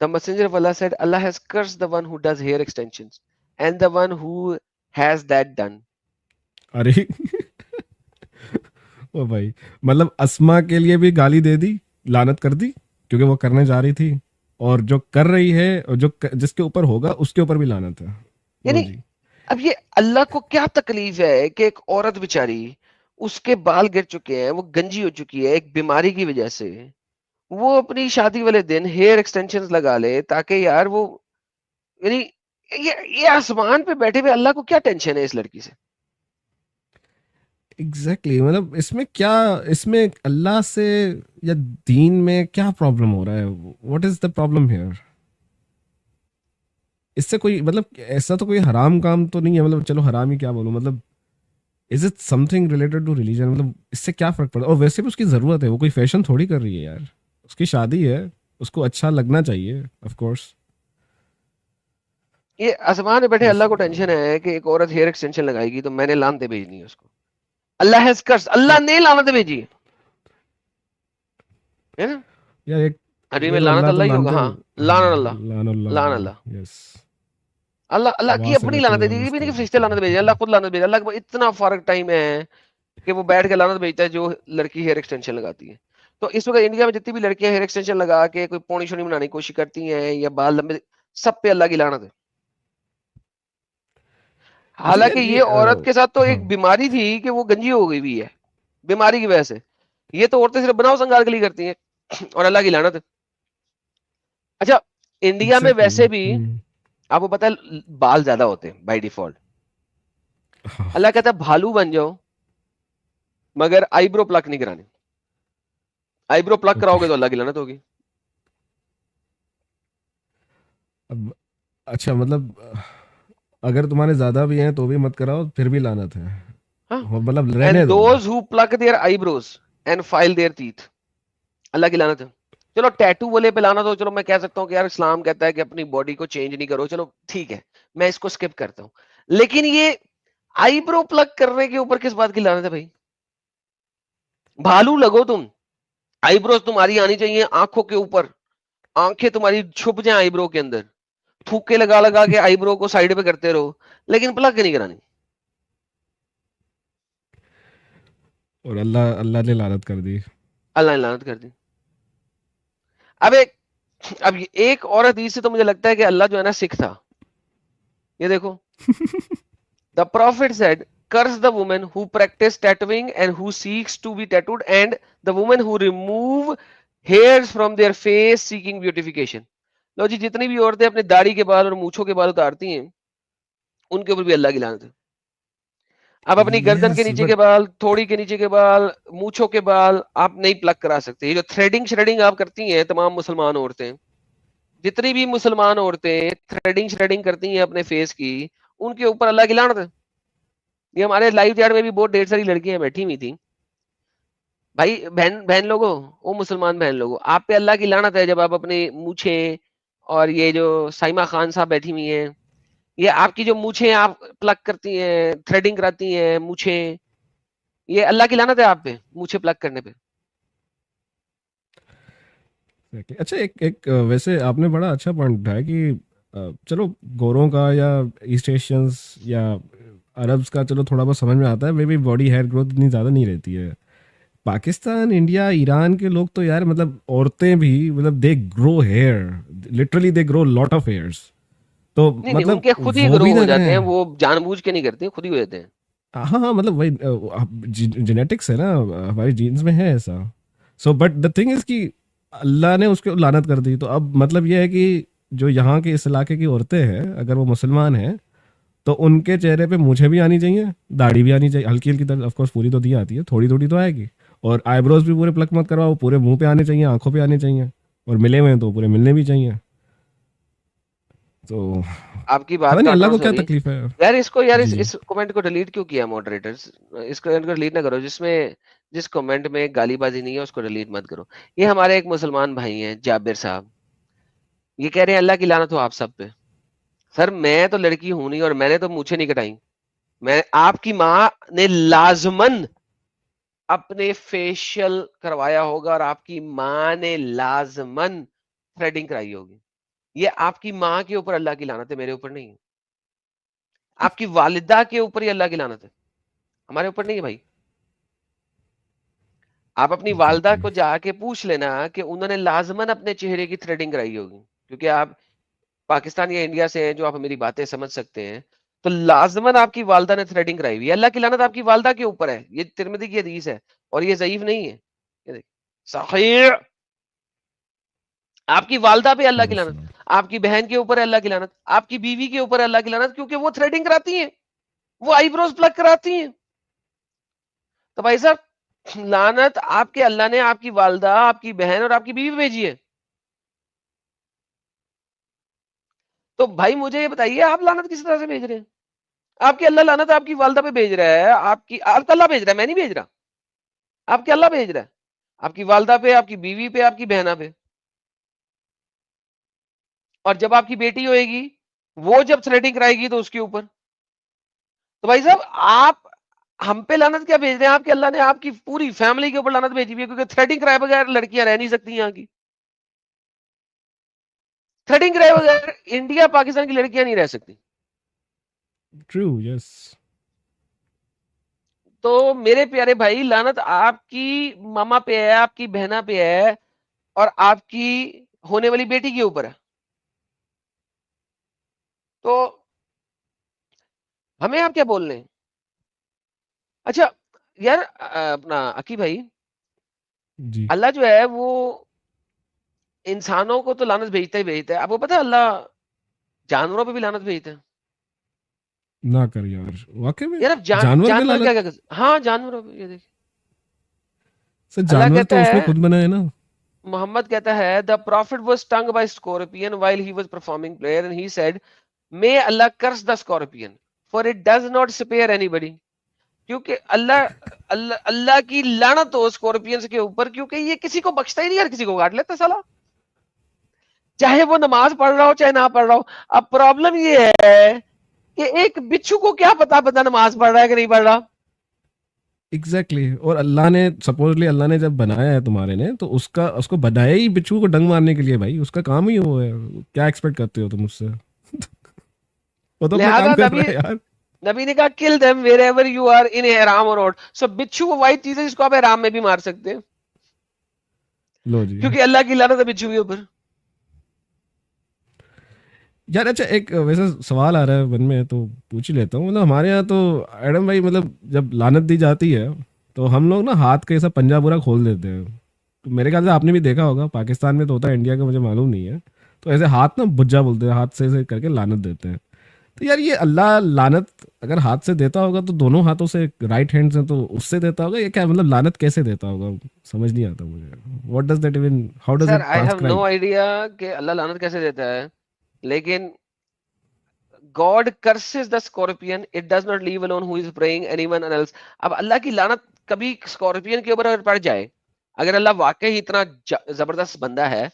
The messenger of Allah said, Allah has cursed the one who does hair extensions and the one who has that done. ارے او بھائی، مطلب اسما کے لیے بھی گالی دے دی، لعنت کر دی کیونکہ وہ کرنے جا رہی تھی، اور جو کر رہی ہے اور جو جس کے اوپر ہوگا اس کے اوپر بھی لعنت ہے. لو یعنی جی. اب یہ اللہ کو کیا تکلیف ہے کہ ایک عورت بیچاری، اس کے بال گر چکے ہیں، وہ گنجی ہو چکی ہے ایک بیماری کی وجہ سے، وہ اپنی شادی والے دن ہیئر ایکسٹینشنز لگا لے تاکہ یار وہ، یعنی یہ آسمان پہ بیٹھے ہوئے اللہ کو کیا ٹینشن ہے اس لڑکی سے؟ ایگزیکٹلی، مطلب اس میں کیا، اس میں اللہ سے یا دین میں کیا پرابلم ہو رہا ہے؟ What is the problem here? اس سے کوئی مطلب ایسا تو کوئی حرام کام تو نہیں ہے، مطلب چلو حرام ہی کیا بولوں، مطلب is it something related to religion? مطلب اس سے کیا فرق پڑتا ہے؟ اور ویسے بھی اس کی ضرورت ہے، وہ کوئی فیشن تھوڑی کر رہی ہے یار، اس کی شادی ہے، اس کو اچھا لگنا چاہیے آف کورس. یہ آسمان پہ بیٹھے اللہ کو ٹینشن ہے کہ ایک عورت ہیئر ایکسٹینشن لگائے گی تو میں نے لعنتیں بھیجنی ہے اس کو. اللہ ہیز کرس، اللہ نے لعنتیں بھیجی ہے نا. یار ایک عربی میں چلو لعنت اللہ تو اللہ ہی ہوگا، لانتے، ہاں، لعن ہاں اللہ، لان لعن اللہ، اللہ. یس. اللہ کی اپنی واسطۃ لعنت اللہ ہے، یہ بھی نہیں کہ فرشتے مستغفر. لعنت بھیجے، اللہ خود لعنت بھیجے. اللہ کو اتنا فرق ٹائم ہے کہ وہ بیٹھ کے لعنت بھیجتا ہے جو لڑکی ہیئر ایکسٹینشن لگاتی ہے. تو اس وقت انڈیا میں جتنی بھی لڑکیاں ہیئر ایکسٹینشن لگا کے کوئی پونی شونی بنانے کی کوشش کرتی ہیں یا بال لمبے، سب پہ اللہ کی لعنت ہے. اچھا یار حالانکہ یہ یہ عورت کے ساتھ تو ہاں ایک بیماری تھی کہ وہ گنجی ہو گئی ہوئی ہے بیماری کی وجہ سے. یہ تو عورتیں صرف بناؤ سنگار کے لیے کرتی ہیں اور اللہ کی لعنت ہے. اچھا انڈیا میں ایگزیکٹلی. ویسے بھی آپ کو پتا ہے بال زیادہ ہوتے ہیں بائی ڈیفالٹ. اللہ کہتا ہے بھالو بن جاؤ مگر آئی برو پلک نہیں کرانی. آئی برو پلک اوکے. کراؤ گے تو اللہ کی لعنت ہوگی. اب اچھا مطلب اگر تمہارے زیادہ بھی ہیں تو بھی مت کراؤ، پھر بھی لعنت ہے، ہاں. مطلب رہنے اینڈ دو. دوز ہو پلک دیئر آئی بروز اینڈ فائل دیئر ٹیتھ، اللہ کی لعنت ہے. چلو ٹیٹو والے پہ لانا تو چلو میں کہہ سکتا ہوں کہ یار اسلام کہتا ہے کہ اپنی باڈی کو چینج نہیں کرو، چلو ٹھیک ہے میں اس کو سکپ کرتا ہوں. لیکن یہ آئی برو پلگ کرنے کے اوپر کس بات کی لعنت ہے بھائی؟ بھالو لگو تم، آئی بروز تمہاری آنی چاہیے آنکھوں کے اوپر، آنکھیں تمہاری چھپ جائیں آئی برو کے اندر، تھوکے لگا لگا کے آئی برو کو سائڈ پہ کرتے رہو لیکن پلگ نہیں کرانی. اور اللہ نے لعنت کر دی. اللہ نے لعنت کر دی. اب ایک اور حدیث سے تو مجھے لگتا ہے کہ اللہ جو ہے نا سکھ تھا. یہ دیکھو the prophet said curse the woman who practice tattooing and who seeks to be tattooed and the woman who remove hairs from their face seeking beautification. لو جی جتنی بھی عورتیں اپنے داڑھی کے بال اور مونچھوں کے بال اتارتی ہیں ان کے اوپر بھی اللہ کی لعنت ہے. اب اپنی گردن کے یس نیچے بٹ کے بال، تھوڑی کے نیچے کے بال، مونچھوں کے بال آپ نہیں پلگ کرا سکتے. یہ جو تھریڈنگ شریڈنگ آپ کرتی ہیں تمام مسلمان عورتیں، جتنی بھی مسلمان عورتیں تھریڈنگ شریڈنگ کرتی ہیں اپنے فیس کی، ان کے اوپر اللہ کی لعنت ہے. یہ ہمارے لائیو چیٹ میں بھی بہت ڈھیر ساری لڑکیاں بیٹھی ہوئی تھیں. بھائی بہن لوگوں، وہ مسلمان بہن لوگوں، آپ پہ اللہ کی لعنت ہے جب آپ اپنی مونچھیں، اور یہ جو سائمہ خان صاحب بیٹھی ہوئی ہیں، یہ آپ کی جو مونچھیں آپ پلگ کرتی ہیں، تھریڈنگ کراتی ہیں مونچھیں، یہ اللہ کی لعنت ہے آپ پہ مونچھیں پلگ کرنے پہ. اچھا ایک ویسے آپ نے بڑا اچھا پوائنٹ اٹھایا کہ چلو گوروں کا یا ایسٹ ایشینس یا عربس کا چلو تھوڑا بہت سمجھ میں آتا ہے، بھی باڈی ہیئر گروتھ اتنی زیادہ نہیں رہتی ہے. پاکستان، انڈیا، ایران کے لوگ تو یار مطلب عورتیں بھی مطلب they grow hair, literally they grow lot of hairs. تو نہیں نہیں، مطلب ان کے خود ہی وہ گرو بھی ہو نہ جاتے کریں. ہیں، وہ جان بوجھ کے نہیں کرتے، خود ہی ہو جاتے ہیں. ہاں ہاں مطلب وہی جینیٹکس ہے نا، ہماری جینس میں ہے ایسا. So but the thing is کہ اللہ نے اس کو لعنت کر دی. تو اب مطلب یہ ہے کہ جو یہاں کے اس علاقے کی عورتیں ہیں اگر وہ مسلمان ہیں تو ان کے چہرے پہ مجھے بھی آنی چاہیے، داڑھی بھی آنی چاہیے، ہلکی ہلکی طرح آف کورس، پوری تو دی آتی ہے، تھوڑی تھوڑی تو آئے گی. اور آئی بروز بھی پورے پلک مت کرواؤ، پورے منہ پہ آنے چاہیے، آنکھوں پہ آنے چاہیے، اور ملے ہوئے ہیں تو پورے ملنے بھی چاہیے. تو آپ کی پتہ بات نہیں کاٹ اللہ رہا ہوں کو کیا سوری تکلیف ہے. یار. اس کو یار جی جی. اس کمنٹ کو ڈیلیٹ کیوں کیا ماڈریٹرز؟ اس کو ڈیلیٹ نہ کرو، جس کمنٹ میں گالی بازی نہیں ہے اس کو ڈیلیٹ مت کرو. یہ ہمارے ایک مسلمان بھائی ہیں جابر صاحب، یہ کہہ رہے ہیں اللہ کی لعنت ہو آپ سب پہ. سر میں تو لڑکی ہوں نہیں اور میں نے تو مونچھیں نہیں کٹائی. میں آپ کی ماں نے لازمن اپنے فیشل کروایا ہوگا اور آپ کی ماں نے لازمن تھریڈنگ کرائی ہوگی. یہ آپ کی ماں کے اوپر اللہ کی لعنت ہے, میرے اوپر نہیں ہے. آپ کی والدہ کے اوپر ہی اللہ کی لعنت ہے, ہمارے اوپر نہیں ہے بھائی. آپ اپنی والدہ ایگزیکٹلی. کو جا کے پوچھ لینا کہ انہوں نے لازماً اپنے چہرے کی تھریڈنگ کرائی ہوگی, کیونکہ آپ پاکستان یا انڈیا سے ہیں جو آپ میری باتیں سمجھ سکتے ہیں, تو لازماً آپ کی والدہ نے تھریڈنگ کرائی ہوئی ہے. اللہ کی لعنت آپ کی والدہ کے اوپر ہے, یہ ترمذی کی حدیث ہے اور یہ ضعیف نہیں ہے, یہ دیکھ, صحیح. آپ کی والدہ پہ اللہ کی لعنت, آپ کی بہن کے اوپر ہے اللہ کی لعنت, آپ کی بیوی کے اوپر ہے اللہ کی لعنت, کیونکہ وہ تھریڈنگ کراتی ہیں, وہ آئی بروز پلگ کراتی ہیں. تو بھائی صاحب لعنت آپ کے اللہ نے آپ کی والدہ, آپ کی بہن اور آپ کی بیوی بھیجی ہے. تو بھائی مجھے یہ بتائیے آپ لعنت کس طرح سے بھیج رہے ہیں؟ آپ کے اللہ لعنت آپ کی والدہ پہ بھیج رہا ہے, آپ کا اللہ بھیج رہا ہے, میں نہیں بھیج رہا, آپ کے اللہ بھیج رہا ہے, آپ کی والدہ پہ, آپ کی بیوی پہ, آپ کی بہنا پہ. اور جب آپ کی بیٹی ہوئے گی, وہ جب تھریڈنگ کرائے گی تو اس کے اوپر. تو بھائی صاحب آپ ہم پہ لعنت کیا بھیج رہے ہیں؟ آپ کے اللہ نے آپ کی پوری فیملی کے اوپر لعنت بھیجی ہوئی ہے, کیونکہ تھریڈنگ کرائے بغیر لڑکیاں رہ نہیں سکتی یہاں کی. تھریڈنگ کرائے بغیر انڈیا پاکستان کی لڑکیاں نہیں رہ سکتی. ٹرو, یس. تو میرے پیارے بھائی لعنت آپ کی ماما پہ ہے, آپ کی بہنا پہ ہے, اور آپ کی ہونے والی بیٹی کے اوپر ہے. تو ہمیں آپ کیا بول رہے ہیں؟ اچھا یار اپنا عقی بھائی, جی. اللہ جو ہے وہ انسانوں کو تو لعنت بھیجتا ہی بھیجتا ہے. آپ کو پتا ہے اللہ جانوروں پہ بھی لعنت بھیجتا ہے. نہ کر یار, واقعی میں یار اب جانور پہ جانور لعنت. کیا ہاں جانوروں پہ, یہ دیکھ سر اللہ جانور کہتا تو اس نے ہے, خود بنائے نا. محمد کہتا ہے the prophet was stung by scorpion while he was performing prayer and he said may Allah curse the scorpion for it does not spare anybody. کیونکہ اللہ کی لعنت ہو اسکورپینس کے اوپر, کیونکہ یہ کسی کو بخشتا ہی نہیں, ہر کسی کو کاٹ لیتا سالا, چاہے وہ نماز پڑھ رہا ہو چاہے نہ پڑھ رہا ہو. اب پرابلم یہ ہے کہ ایک بچھو کو کیا پتا نماز پڑھ رہا ہے کہ نہیں پڑھ رہا. ایگزیکٹلی. اور اللہ نے سپوزلی اللہ نے جب بنایا ہے تمہارے نے, تو اس کو بنایا ہی بچھو کو ڈنگ مارنے کے لیے. بھائی اس کا کام ہی وہ ہے, کیا ایکسپیکٹ کرتے ہو تم اس سے؟ وہ تو اپنا لہذا کام کر رہا ہے یار. نبی نے کہا kill them wherever you are in ihram or not. So بچھو وہ واحد چیز ہے جس کو آپ احرام میں بھی مار سکتے ہیں, لو جی. کیونکہ اللہ کی لعنت ہے بچھو کے اوپر. یار اچھا ایک ویسا سوال آ رہا ہے من میں, تو پوچھ ہی لیتا ہوں. مطلب ہمارے یہاں تو ایڈم بھائی, مطلب جب لعنت دی جاتی ہے تو ہم لوگ نا ہاتھ کا ایسا پنجہ پورا کھول دیتے ہیں. تو میرے خیال سے آپ نے بھی دیکھا ہوگا, پاکستان میں تو ہوتا ہے, انڈیا کا مجھے معلوم نہیں ہے. تو ایسے ہاتھ نا بجا بولتے ہیں, ہاتھ سے ایسے کر کے لعنت دیتے ہیں. تو یار یہ اللہ لعنت اگر ہاتھ سے دیتا ہوگا تو دونوں ہاتھوں سے, رائٹ ہینڈ سے, تو اس سے دیتا ہوگا, یہ کیا مطلب لعنت کیسے دیتا ہوگا؟ سمجھ نہیں آتا مجھے. What does that even, how does sir it I have transcribe? No idea کہ اللہ لعنت کیسے دیتا ہے, لیکن God curses the scorpion, it does not leave alone who is praying anyone else. اب اللہ کی لعنت کبھی اسکارپین کے اوپر اگر پڑ جائے, اگر اللہ واقعی اتنا زبردست بندہ ہے,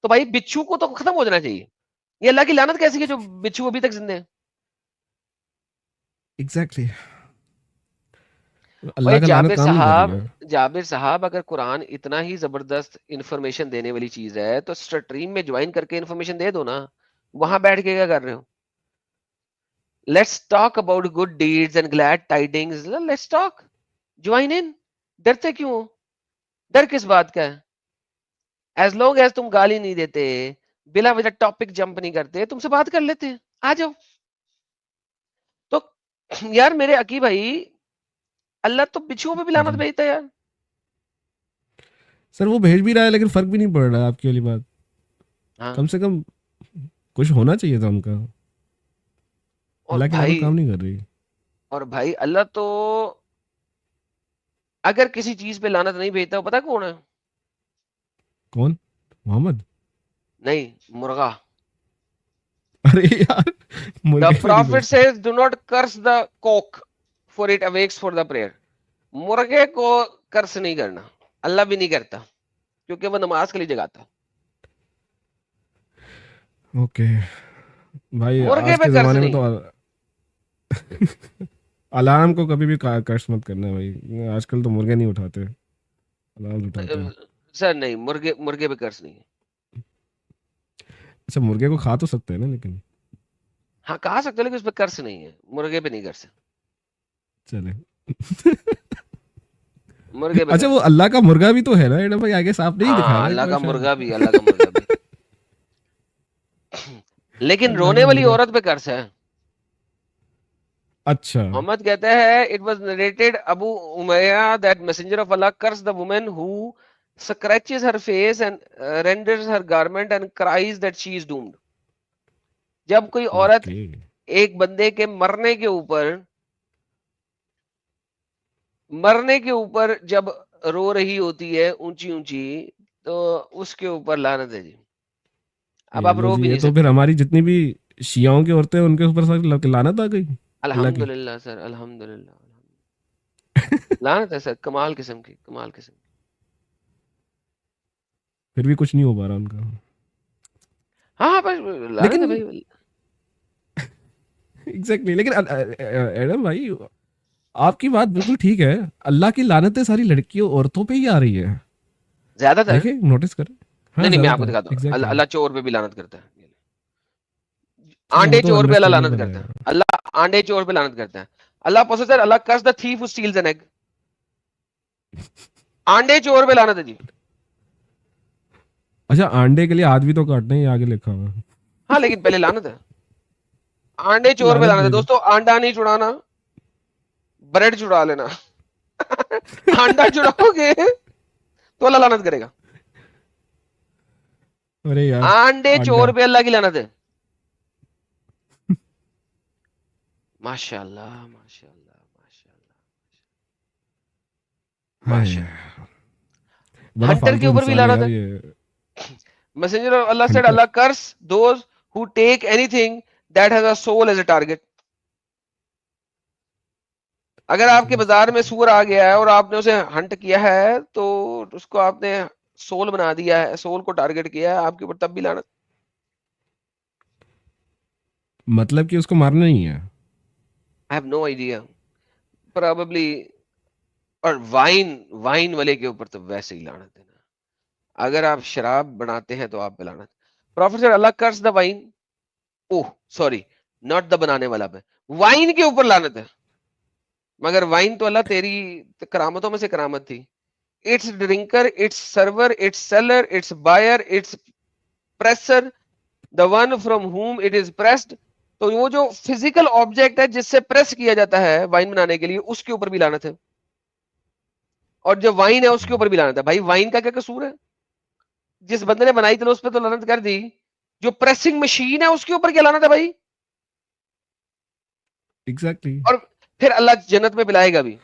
تو بھائی بچھو کو تو ختم ہو جانا چاہیے. یہ اللہ کی لعنت کیسی ہے جو بچھو ابھی تک زندہ ہے؟ ایگزیکٹلی. بھائی اللہ کا لعنت کام نہیں کر رہی ہے. جابر صاحب اگر قرآن اتنا ہی زبردست انفارمیشن دینے والی چیز ہے تو سٹریم میں جوائن کر کے انفارمیشن دے دو نا, وہاں بیٹھ کے کیا کر رہے ہو؟ Let's talk about good deeds and glad tidings. Let's talk. Join in. ڈرتے کیوں ہو؟ ڈر کس بات کا ہے؟ ایز لانگ ایز تم گالی نہیں دیتے, بلا وجہ ٹاپک جمپ نہیں کرتے, تم سے بات کر لیتے ہیں, آ جاؤ. تو یار میرے عقی بھائی, اللہ تو بچھوؤں پہ بھی لعنت جی بھیجتا ہے یار. سر, وہ بھیج بھی رہا ہے لیکن فرق بھی نہیں پڑ رہا ہے. آپ کی والی بات, ہاں کم سے کم کچھ ہونا چاہیے تھا ان کا. اور اللہ کی لعنت بھائی کام نہیں کر رہی. اور بھائی اللہ تو اگر کسی چیز پہ لعنت نہیں بھیجتا, وہ پتا کون ہے؟ کون؟ محمد؟ نہیں, مرغا. ارے یار The مرغے پہ نہیں prophet بھیجتا. says do not curse the cock for it awakes for the prayer. مرغے کو کرس نہیں کرنا, اللہ بھی نہیں کرتا, کیونکہ وہ نماز کے لیے جگاتا. اوکے بھائی, مرغے آج پہ کے کرس زمانے میں نہیں. تو الارم کو کبھی بھی کرش مت کرنا بھائی. آج کل تو مرغے نہیں اٹھاتے, الارم اٹھاتے ہیں. سر نہیں, مرغے پہ کرس نہیں ہے. اچھا مرغے کو کھا تو سکتے ہیں نا لیکن. ہاں کہا سکتے لیکن اس پہ قرض نہیں ہے, مرغے پہ نہیں قرض ہے, چلے. مرغے پہ اچھا قرض وہ ہے. اللہ کا مرغا بھی تو ہے نا ایڈم بھائی, آگے صاف نہیں دکھا ہاں رہا ہے اللہ کوئی کا شاید. مرغا بھی, اللہ کا مرغا بھی. لیکن اللہ رونے کا والی مرغا. عورت پہ قرض ہے. اچھا. محمد کہتا ہے it was narrated Abu Umayyah that messenger of Allah cursed the woman who scratches her face and renders her garment and cries that she is doomed. جب کوئی عورت اوکے. ایک بندے کے مرنے کے اوپر جب رو رہی ہوتی ہے اونچی اونچی, تو اس کے اوپر لعنت ہے جی. اب یہ آپ لو رو جی, بھی یہ نہیں تو پھر سکتے. ہماری جتنی بھی شیعوں کی عورتیں ہیں ان کے اوپر سب لعنت آ گئی اللہ کی. الحمدللہ سر, الحمدللہ لعنت ہے سر, کمال قسم کی, کمال قسم کی. پھر بھی کچھ نہیں ہو پا رہا ان کا. ہاں بس لعنت ہے لیکن بھائی. ایگزیکٹلی, لیکن ایڈم بھائی آپ کی بات بالکل ٹھیک ہے, اللہ کی لعنتیں ساری لڑکیوں عورتوں پہ ہی آ رہی ہے. زیادہ تر دیکھیں نوٹس کریں. ہاں نہیں میں زیادہ آپ کو تر دکھاتا ہوں, ایگزیکٹلی. اللہ چور پہ بھی لعنت کرتا ہے. چلو وہ آنڈے تو چور پہ اللہ لعنت انڈرسٹینڈیبل ہے. کرتا ہے. اللہ آنڈے چور پہ لعنت کرتا ہے. اللہ پوسیسر, اللہ کرس دا تھیف ہو اسٹیلز این ایگ. آنڈے چور پہ لعنت ہے جی. اچھا آنڈے کے لیے ہاتھ بھی تو کاٹنا ہی آگے لکھا ہوا. ہاں لیکن پہلے لعنت ہے. آنڈے چور پہ لعنت لعنت ہے بھیجو. دوستو. آنڈا نہیں چڑانا, بریڈ چڑا لینا. آنڈا چڑاؤ گے تو اللہ لعنت کرے گا. ارے یار آنڈے انڈا. چور پہ اللہ کی لعنت ہے. ماشاء اللہ, ماشاء اللہ, ماشاء اللہ, ماشاء اللہ. بڑا ہنٹر کے فالتو اوپر بھی انسان ہے لعنت یار ہے. یہ messenger of Allah said Hunter. Allah curse those who take anything that has a soul as a target. اگر آپ کے بازار میں سور آ گیا ہے اور آپ نے اسے ہنٹ کیا ہے تو اس کو آپ نے سول بنا دیا ہے, سول کو ٹارگٹ کیا ہے, آپ کے اوپر تب بھی لعنت. مطلب کہ اس کو مارنا نہیں ہے. I have no idea. Probably. اور وائن والے کے اوپر تو ویسے ہی لعنت ہے نا. اگر آپ شراب بناتے ہیں تو آپ پہ لعنت. پروفیسر اللہ curse the wine, oh sorry not the بنانے والا پہ, وائن کے اوپر لعنت ہے. مگر وائن تو اللہ تیری کرامتوں میں سے کرامت تھی. It's drinker, it's server, it's seller, it's buyer, it's presser, the one from whom it is pressed. تو وہ جو فزیکل آبجیکٹ ہے جس سے پریس کیا جاتا ہے وائن بنانے کے لیے, اس کے اوپر بھی لعنت ہے. اور جو وائن ہے اس کے اوپر بھی لعنت ہے. بھائی وائن کا کیا قصور ہے؟ جس بندے نے بنائی تھی اس پہ تو لعنت کر دی. جو پریسنگ مشین ہے اس کے اوپر کیا لعنت ہے بھائی؟ ایگزیکٹلی. اور پھر اللہ جنت میں پلائے گا بھی.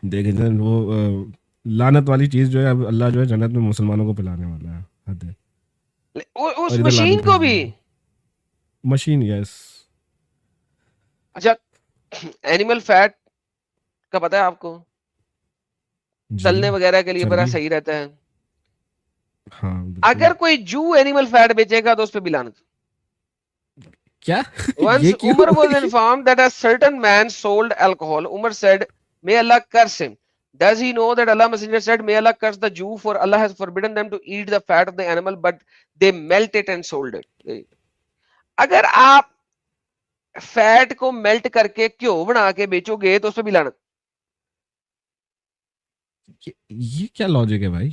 دیکھیں سر وہ لعنت والی چیز جو ہے اب اللہ جو ہے جنت میں مسلمانوں کو پلانے والا ہے. حد ہے. اس اور ادھر مشین لعنت کو بھیج بھی. رہے ہیں. مشین یس. اچھا اینیمل فیٹ کا پتا ہے آپ کو, جی تلنے وغیرہ کے لیے بڑا چربی. صحیح رہتا ہے. ہاں بالکل. اگر کوئی جو اینیمل فیٹ بیچے گا تو اس پہ بھی لعنت. کیا Once یہ کیوں؟ Umar was informed that a certain man sold alcohol, Umar said, may Allah curse him. Does he know that Allah Messenger said, may Allah curse the Jew, for Allah has forbidden them to eat the fat of the animal, but they melt it and sold it. اگر آپ fat کو melt کر کے کیوں بنا کے بیچو گے تو اس پہ بھی لعنت. یہ کیا لاجک ہے بھائی؟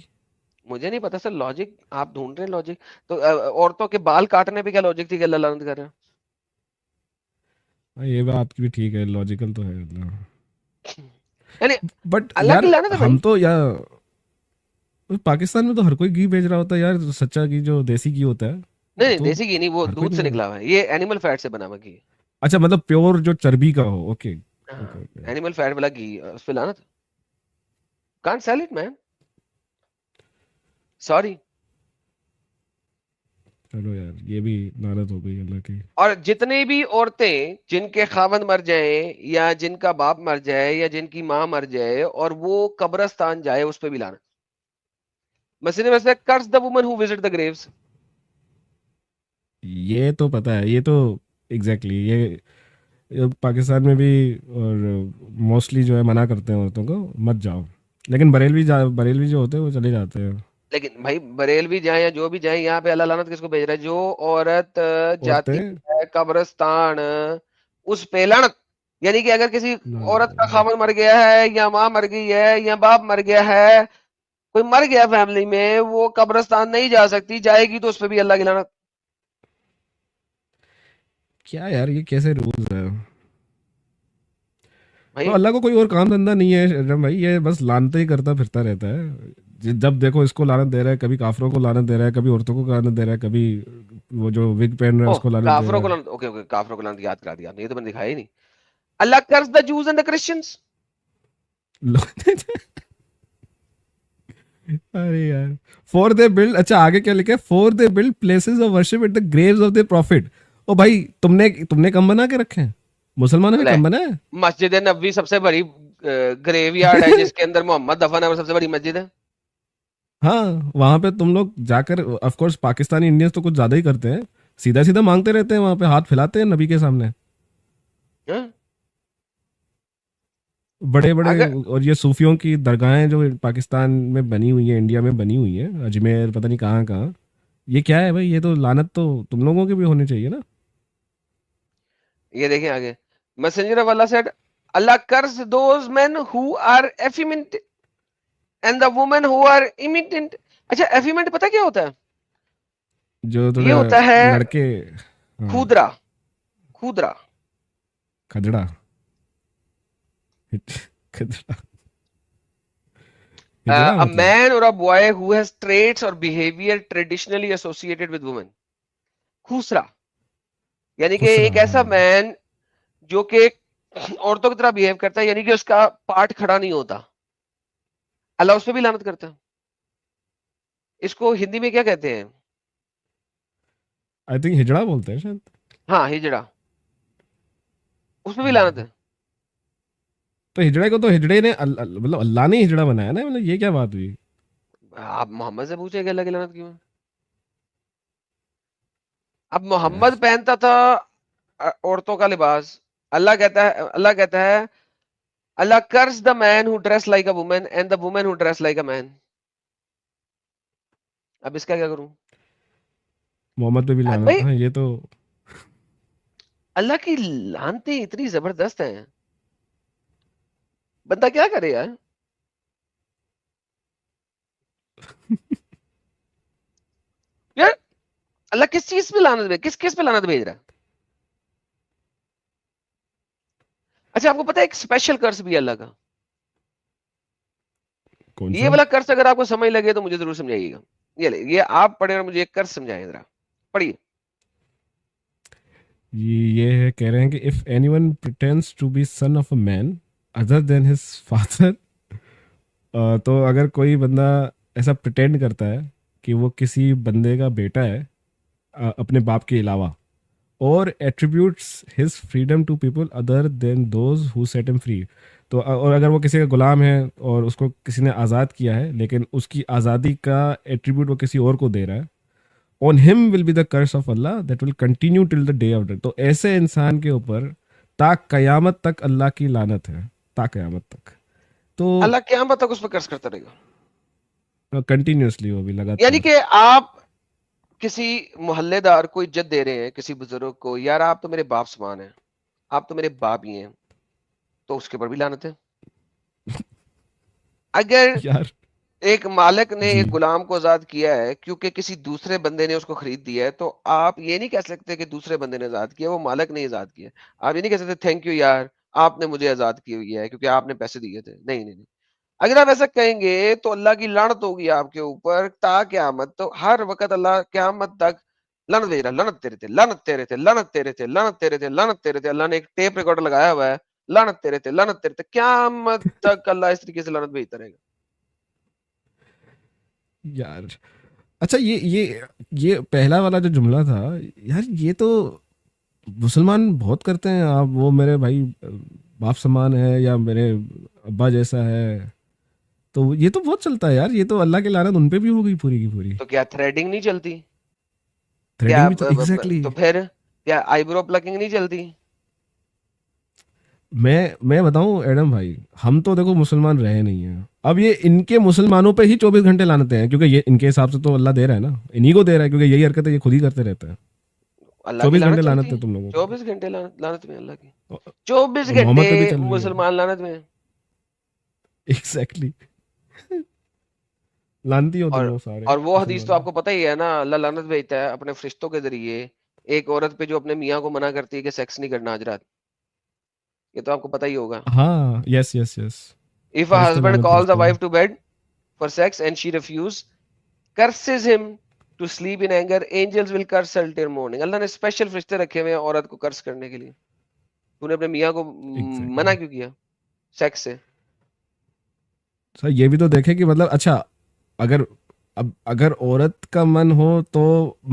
مجھے نہیں پتا سر, لاجک آپ ڈھونڈ رہے ہیں لاجک. تو عورتوں کے بال کاٹنے پہ کیا لاجک تھی کہ اللہ لعنت کر رہا ہے؟ یہ بات بھی ٹھیک ہے, لاجیکل تو ہے اللہ. یعنی بٹ اللہ یار کی لعنت ہے بھائی. ہم تو یار پاکستان میں تو ہر کوئی گھی بیچ رہا ہوتا ہے یار, سچا گھی جو دیسی گھی ہوتا ہے. نہیں تو دیسی گھی نہیں, وہ ہر کوئی دودھ سے نہیں. نکلا ہوا ہے, یہ اینیمل فیٹ سے بنا ہوا گھی. اچھا مطلب پیور جو چربی کا ہو. اوکے. اینیمل فیٹ والا گھی اس پہ لعنت. Can't sell it mean, sorry. چلو یار یہ بھی لعنت ہو گئی اللہ کی. اور جتنی بھی عورتیں جن کے خاوند مر جائیں یا جن کا باپ مر جائے یا جن کی ماں مر جائے اور وہ قبرستان جائے اس پہ بھی لعنت. مسئلے میں سے curse the woman who visit the graves. یہ تو پتا ہے, یہ تو ایگزیکٹلی یہ پاکستان میں بھی اور موسٹلی جو ہے منع کرتے ہیں عورتوں کو مت جاؤ, لیکن بریلوی جو ہوتے ہیں وہ چلے جاتے ہیں. لیکن بھائی بریلوی جائیں یا جو بھی جائیں، یہاں پہ اللہ لعنت کس کو بھیج رہا ہے؟ جو عورت جاتی عورتیں ہے قبرستان، اس پہ لعنت. یعنی کہ اگر کسی نعوذ عورت کا باللہ، خاوند مر گیا ہے، یا ماں مر گئی ہے، یا باپ مر گیا ہے، کوئی مر گیا فیملی میں، وہ قبرستان نہیں جا سکتی، جائے گی تو اس پہ بھی اللہ کی لعنت. کیا یار یہ کیسے رولز ہے؟ تو بھائی اللہ کو کوئی اور کام دھندا نہیں ہے شرم بھائی، یہ بس لانتے ہی کرتا پھرتا رہتا ہے. جب دیکھو اس کو لعنت دے رہا ہے، کبھی کافروں کو لعنت دے رہا ہے، کبھی عورتوں کو لعنت دے رہا ہے، کبھی وہ جو وگ پہن رہا ہے او اس کو لعنت دے کافروں رہا کو ہے. لعنت، اوکے اوکے، کافروں کو لعنت یاد کرا دیا آپ نے، یہ تو میں نے دکھایا ہی نہیں. اللہ curses the Jews and the Christians. ارے یار فور دے بلڈ، اچھا آگے کیا لکھا ہے؟ For they build places of worship at the graves of the prophet. او بھائی تم نے کم بنا کے رکھے ہیں؟ مسلمانوں نے لے، کم بنا ہے؟ مسجد نبوی سب سے بڑی گریو یارڈ ہے جس کے اندر محمد دفن ہے، وہ سب سے بڑی مسجد ہے. ہاں وہاں پہ تم لوگ جا کر آف کورس پاکستانی انڈینس تو کچھ زیادہ ہی کرتے ہیں، سیدھا سیدھا مانگتے رہتے ہیں وہاں پہ، ہاتھ پھیلاتے ہیں نبی کے سامنے ہاں؟ بڑے بڑے. اگر اور یہ صوفیوں کی درگاہیں جو پاکستان میں بنی ہوئی ہیں، انڈیا میں بنی ہوئی ہیں، اجمیر پتہ نہیں کہاں کہاں، یہ کیا ہے بھائی؟ یہ تو لعنت تو تم لوگوں کی بھی ہونی چاہیے نا. یہ دیکھیں آگے، messenger of Allah said Allah curses those men who are effeminate and the woman who are imitant. اچھا ایفیمنٹ پتہ کیا ہوتا ہے؟ جو یہ تھوڑا ہوتا ہے لڑکے، ہاں خودرا. خودرا کھجڑا کھجڑا ہجڑا a مطلب man or a boy who has traits or behavior traditionally associated with women. خسرا یعنی کہ خسرا، ایک ایسا ہاں مین جو کہ عورتوں کی طرح بہیو کرتا ہے، یعنی کہ اس کا پارٹ کھڑا نہیں ہوتا، اللہ اس پہ بھی لعنت کرتا ہے. اس کو ہندی میں کیا کہتے ہیں؟ آئی تھنک ہجڑا بولتے ہیں شاید. ہاں ہجڑا، اس پہ بھی لعنت ہے. تو ہجڑے کو تو ہجڑے نے مطلب اللہ نے ہجڑا بنایا نا، مطلب یہ کیا بات ہوئی؟ آپ محمد سے پوچھیں کہ اللہ کی لعنت کیوں ہے؟ اب یار محمد پہنتا تھا عورتوں کا لباس. اللہ کہتا ہے Allah curses the man who dress like a woman and the woman who dress like a man. اب اس کا کیا کروں؟ محمد پہ بھی لعنت، بھائی ہاں یہ تو اللہ کی لعنتیں اتنی زبردست ہیں، بندہ کیا کرے یار. یار اللہ کس چیز پہ لعنت بھیج، کس پہ لعنت بھیج رہا ہے؟ اچھا آپ کو پتا ہے ایک اسپیشل کرس بھی ہے اللہ کا. کون یہ سا؟ والا کرس اگر آپ کو سمجھ لگے تو مجھے ضرور سمجھائیے گا. یہ آپ پڑھیں اور مجھے ایک کرس سمجھائیں ذرا، پڑھیے. یہ ہے کہہ رہے ہیں کہ if anyone pretends to be son of a man other than his father، تو اگر کوئی بندہ ایسا پریٹینڈ کرتا ہے کہ وہ کسی بندے کا بیٹا ہے اپنے باپ کے علاوہ، اور attributes his freedom to people other than those who set them free, تو اور اگر وہ کسی کا غلام ہے اور اس کو کسی نے آزاد کیا ہے، لیکن اس کی آزادی کا ایٹریبیوٹ وہ کسی اور کو دے رہا ہے، on him will be the curse of Allah that will continue till the day of death. تو ایسے انسان کے اوپر تا قیامت تک اللہ کی لعنت ہے، تا قیامت تک. تو اللہ قیامت تک اس پہ کرس کرتا رہے گا. کنٹینیوسلی وہ بھی یعنی لگاتار. کہ آپ کسی محلے دار کو عزت دے رہے ہیں، کسی بزرگ کو، یار آپ تو میرے باپ سمان ہیں، آپ تو میرے باپ ہی ہیں، تو اس کے اوپر بھی لعنت ہے. اگر یار ایک مالک نے جی ایک غلام کو آزاد کیا ہے کیونکہ کسی دوسرے بندے نے اس کو خرید دیا ہے، تو آپ یہ نہیں کہہ سکتے کہ دوسرے بندے نے آزاد کیا، وہ مالک نے آزاد کیا. آپ یہ نہیں کہہ سکتے تھینک یو یار آپ نے مجھے آزاد کی ہوئی ہے کیونکہ آپ نے پیسے دیے تھے. نہیں نہیں نہیں، اگر آپ ایسا کہیں گے تو اللہ کی لعنت ہوگی آپ کے اوپر تا قیامت. تو ہر وقت اللہ قیامت تک لعنت بھیج رہا ہے، لعنت تیرے تھے، لعنت تیرے تھے، لعنت تیرے تھے، لعنت تیرے تھے، لعنت تیرے تھے. اللہ نے ایک ٹیپ ریکارڈر لگایا ہوا ہے، لعنت تیرے تھے، لعنت تیرے تھے، قیامت تک اللہ اس طریقے سے لعنت بھیجتا رہے گا. یار اچھا یہ پہلا والا جو جملہ تھا یار، یہ تو مسلمان بہت کرتے ہیں. آپ وہ میرے بھائی باپ سمان ہے یا میرے ابا جیسا ہے، تو یہ تو بہت چلتا ہے یار. یہ تو اللہ کی لعنت ان پہ بھی ہو گئی پوری کی پوری. تو کیا تھریڈنگ نہیں چلتی؟ کیا تھریڈنگ بھی ایگزیکٹلی. تو پھر کیا آئی برو پلکنگ نہیں چلتی؟ میں بتاؤں ایڈم بھائی، ہم تو دیکھو مسلمان رہے نہیں ہیں، اب یہ ان کے مسلمانوں پہ ہی 24 گھنٹے لانتے ہیں کیونکہ یہ ان کے حساب سے تو اللہ دے رہا ہے نا, انہی کو دے رہا ہے کیونکہ یہی حرکتیں یہ خود ہی کرتے رہتے ہیں. اللہ کی 24 گھنٹے لعنت لانت چلتی ہے ہے, تم لوگوں کو. 24 گھنٹے لعنت میں اللہ کی, 24 اور گھنٹے محمد پہ بھی چل رہی ہے. مسلمان لعنت میں. ایگزیکٹلی. لانتی ہو تم اور لوگ سارے اور وہ حدیث تو مسلمان. آپ کو پتہ ہی ہے نا, اللہ لعنت بھیجتا ہے اپنے فرشتوں کے ذریعے ایک عورت پہ جو اپنے میاں کو منع کرتی ہے کہ سیکس نہیں کرنا آج رات. یہ تو آپ کو پتہ ہی ہوگا. ہاں یس یس یس. If a فرشتے husband لعنت calls a بھیجتے ہیں. wife to bed for sex and she refuse, curses him to sleep in anger, angels will curse her till morning. اللہ نے اسپیشل فرشتے رکھے ہوئے ہیں عورت کو کرس کرنے کے لیے. تو نے اپنے میاں کو ایگزیکٹلی. منع کیوں کیا سیکس سے؟ سر یہ بھی تو دیکھیں کہ مطلب اچھا اگر عورت کا من ہو تو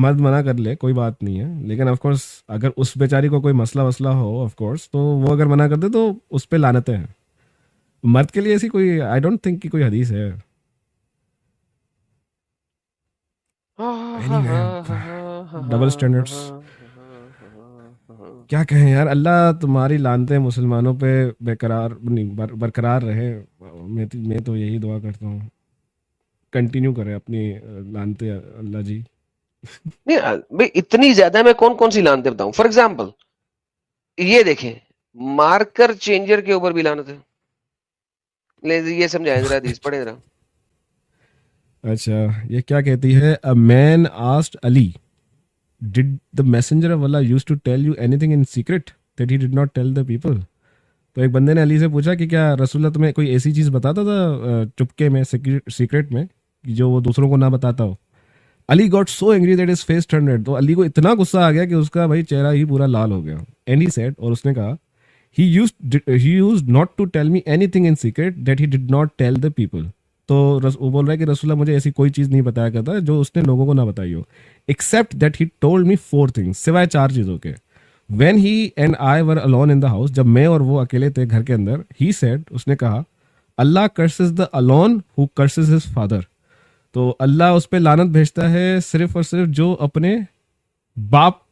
مرد منع کر لے, کوئی بات نہیں ہے, لیکن آف کورس اگر اس بیچاری کو کوئی مسئلہ ہو آف کورس تو وہ اگر منع کر دے تو اس پہ لعنتیں ہیں. مرد کے لیے ایسی کوئی آئی ڈونٹ تھنک کہ کوئی حدیث ہے. اینی وے ڈبل اسٹینڈرڈس کیا کہیں یار. اللہ تمہاری لانتیں مسلمانوں پہ برقرار رہے. میں تو یہی دعا کرتا ہوں, کنٹینیو کرے اپنی لانتے اللہ جی. نہیں بھائی اتنی زیادہ میں کون سی لانتے بتاؤں. فار ایگزامپل یہ دیکھیں مارکر چینجر کے اوپر بھی لعنت ہے. یہ سمجھائیں ذرا حدیث پڑھیں ذرا. اچھا یہ کیا کہتی ہے, a man asked Ali, did the messenger of Allah used to tell you anything in secret that he did not tell the people. تو ایک بندے نے علی سے پوچھا کہ کیا رسول اللہ تمہیں کوئی ایسی چیز بتاتا تھا چپکے میں سیکرٹ میں جو وہ دوسروں کو نہ بتاتا ہو. Ali got so angry that his face turned red. تو علی کو اتنا غصہ آ گیا کہ اس کا بھائی چہرہ ہی پورا لال ہو گیا. اینڈ ہی سیڈ, اور اس نے کہا he used not to tell me anything in secret that he did not tell the people. تو وہ بول رہا ہے کہ رسول اللہ مجھے ایسی کوئی چیز نہیں بتایا کرتا جو اس نے لوگوں کو نہ بتائی ہو, except that he told me 4 things, سوائے 4 چیزوں کے. When he and I were alone in the house, جب میں اور وہ اکیلے تھے گھر کے اندر, ہی سیڈ, اس نے کہا اللہ curses the alone who curses his father. تو اللہ اس پہ لعنت بھیجتا ہے صرف اور صرف جو اپنے باپ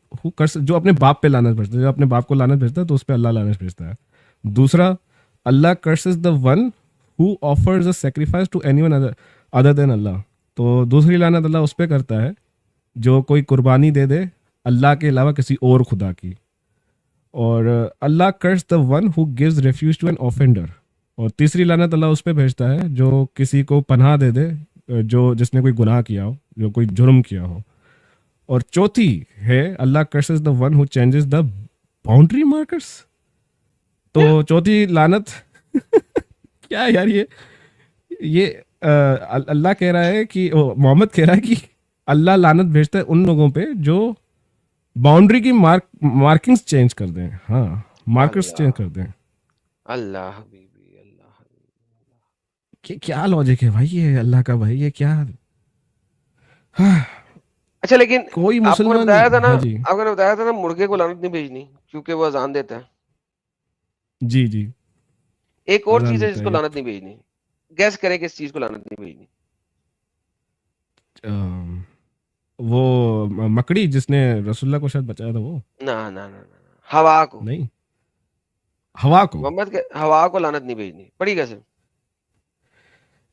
جو اپنے باپ پہ لعنت بھیجتا ہے, جو اپنے باپ کو لعنت بھیجتا ہے تو اس پہ اللہ لعنت بھیجتا ہے. دوسرا, اللہ curses the one who offers a sacrifice to anyone other than Allah. تو دوسری لعنت اللہ اس پہ کرتا ہے جو کوئی قربانی دے دے اللہ کے علاوہ کسی اور خدا کی. اور اللہ curse the one who gives refuge to an offender. اور تیسری لعنت اللہ اس پہ بھیجتا ہے جو کسی کو پناہ دے دے جس نے کوئی گناہ کیا ہو, جو کوئی جرم کیا ہو. اور چوتھی ہے اللہ curses the one who changes the boundary markers. تو چوتھی لعنت کیا ہے یار, یہ اللہ کہہ رہا ہے کہ محمد کہہ رہا ہے کہ اللہ لعنت بھیجتا ہے ان لوگوں پہ جو باؤنڈری کی مارکنگز چینج کر دیں. ہاں مارکرز چینج کر دیں. اللہ حبیبی اللہ. کیا لاجک ہے بھائی یہ اللہ کا, بھائی یہ کیا. اچھا لیکن کوئی آپ کو مسلمان بتایا تھا نا, جی آپ نے بتایا تھا نا مرغے کو لعنت نہیں بھیجنی کیونکہ وہ اذان دیتا ہے. جی جی ایک اور چیز ہے جس کو لعنت نہیں بھیجنی. گیس کرے کس چیز کو لعنت نہیں بھیجنی. وہ مکڑی جس نے رسول اللہ کو شاید بچایا تھا, وہ نہ ہوا کو. نہیں, ہوا کو. محمد کے ہوا کو لعنت نہیں بھیجنی. پڑھی کیسے؟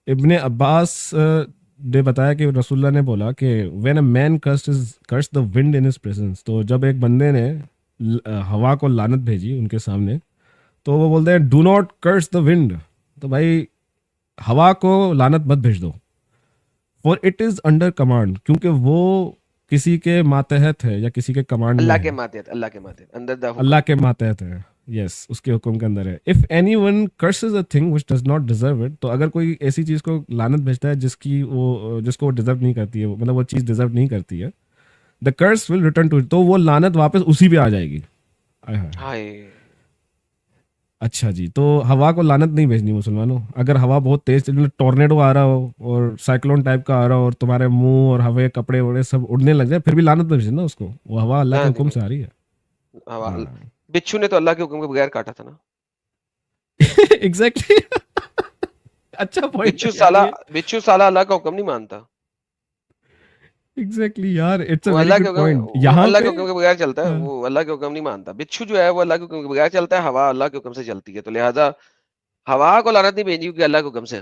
ابن عباس نے بتایا کہ رسول اللہ نے بولا کہ when a man cursed the wind in his presence, تو جب ایک بندے نے ہوا کو لعنت بھیجی ان کے سامنے تو وہ بولتے ہیں do not curse the wind. تو بھائی ہوا کو لعنت مت بھیج دو, for it is under command, کیونکہ وہ کسی کے ماتحت ہے یا کسی کے کمانڈ میں, اللہ کے ماتحت اللہ کے ماتحت ہے. یس اس کے حکم کے اندر ہے. if anyone curses a thing which does not deserve it, تو اگر کوئی ایسی چیز کو لعنت بھیجتا ہے جس کو وہ ڈیزرو نہیں کرتی ہے, مطلب وہ چیز ڈیزرو نہیں کرتی ہے, the curse will return to it, تو وہ لعنت واپس اسی پہ آ جائے گی. اچھا جی, تو ہوا کو لعنت نہیں بھیجنی مسلمانوں. اگر ہوا بہت تیز چل, ٹورنیڈو آ رہا ہو اور سائیکلون ٹائپ کا آ رہا ہو اور تمہارے منہ اور ہوے کپڑے وڑے سب اڑنے لگ جائے, پھر بھی لعنت نہ بھیجنا اس کو, وہ ہوا اللہ کے حکم سے آ رہی ہے. بچھو نے تو اللہ کے حکم کے بغیر کاٹا تھا نا. ایگزیکٹلی. اچھا پوائنٹ. بچھو سالا اللہ کا حکم نہیں مانتا. ایگزیکٹلی یار, اٹس اے اللہ ویری کے گڈ پوائنٹ. یہاں اللہ کے حکم کے بغیر چلتا ہے, وہ اللہ کے حکم نہیں مانتا. بچھو جو ہے وہ اللہ کے حکم کے بغیر چلتا ہے, ہوا اللہ کے حکم سے چلتی ہے. تو لہذا ہوا کو لعنت نہیں بھیجی کیونکہ اللہ کے حکم سے.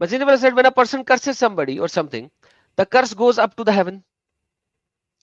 Basically said, when a person curses somebody or something, the curse goes up to the heaven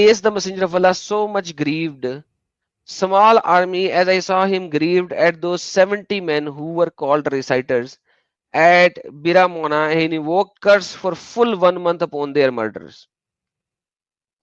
ace the messenger of Allah so much grieved small army as I saw him grieved at those 70 men who were called reciters at Biramona. He invoked curse for full 1 month upon their murderers.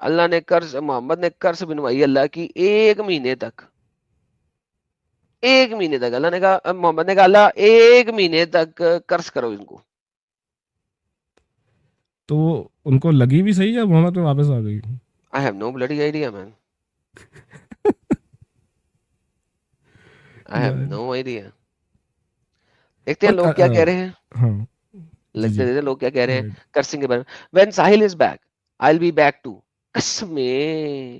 اللہ نے قرض محمد نے قرض بنوائی اللہ کی 1 مہینے تک. 1 مہینے تک اللہ نے کہا محمد نے کہا اللہ 1 مہینے تک قرض کرو ان کو. تو ان کو لگی بھی صحیح یا محمد پہ واپس آ گئی؟ I have no bloody idea man. I have یار no idea. دیکھتے ہیں بٹ لوگ کیا کہہ رہے ہیں. ہاں جی لگتے جی دیکھتے ہیں لوگ کیا کہہ رہے ہیں right. کرسنگ کے بارے میں. When Sahil is back I'll be back too. قسمیں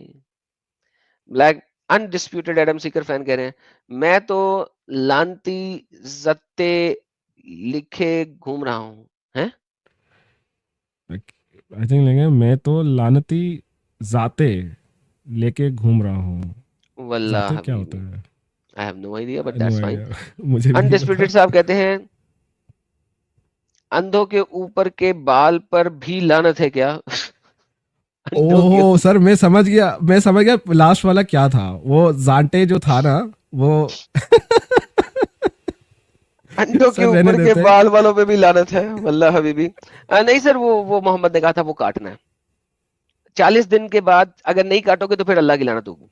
بلیک انڈسپیوٹڈ ایڈم سیکر فین کہہ رہے ہیں میں تو لانتی زتے لکھے گھوم رہا ہوں. ہیں I think لیں گے میں تو لعنتی ذاتے لے کے گھوم رہا ہوں. واللہ ذاتے کیا ہوتا حبیبی ہے؟ I have no idea but No that's fine. idea. مجھے بھی نہیں پتا. انڈسپیوٹڈ صاحب کہتے ہیں اندھوں کے اوپر کے بال پر بھی لعنت ہے کیا. اندھوں کے اوہ سر میں سمجھ گیا لاسٹ والا کیا تھا. وہ زانٹے جو تھا نا وہ انڈوں کے سر رہنے اوپر کے دیتے. بال والوں پہ بھی لعنت ہے واللہ حبیبی. نہیں سر وہ محمد نے کہا تھا وہ کاٹنا ہے 40 دن کے بعد اگر نہیں کاٹو گے تو پھر اللہ کی لعنت ہوگی.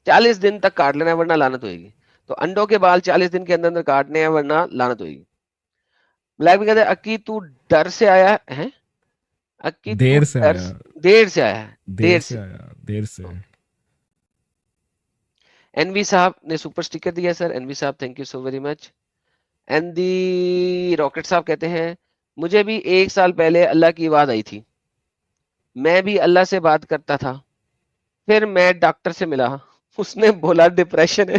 40 دن تک کاٹ لینا ہے ورنہ لعنت ہوئے گی. تو انڈوں کے بال 40 دن کے اندر اندر کاٹنے ہیں ورنہ لعنت ہوئے گی. بلیک بھی کہتے ہیں اکی تو ڈر سے آیا ہے. اکی تو دیر سے آیا. دیر سے آیا ہے. دیر سے آیا. دیر سے. این وی صاحب نے سپر سٹیکر دیا سر. این وی صاحب thank you so very much. And the rocket صاحب کہتے ہیں مجھے بھی 1 سال پہلے اللہ کی آواز آئی تھی میں بھی اللہ سے بات کرتا تھا پھر میں ڈاکٹر سے ملا اس نے بولا ڈپریشن ہے.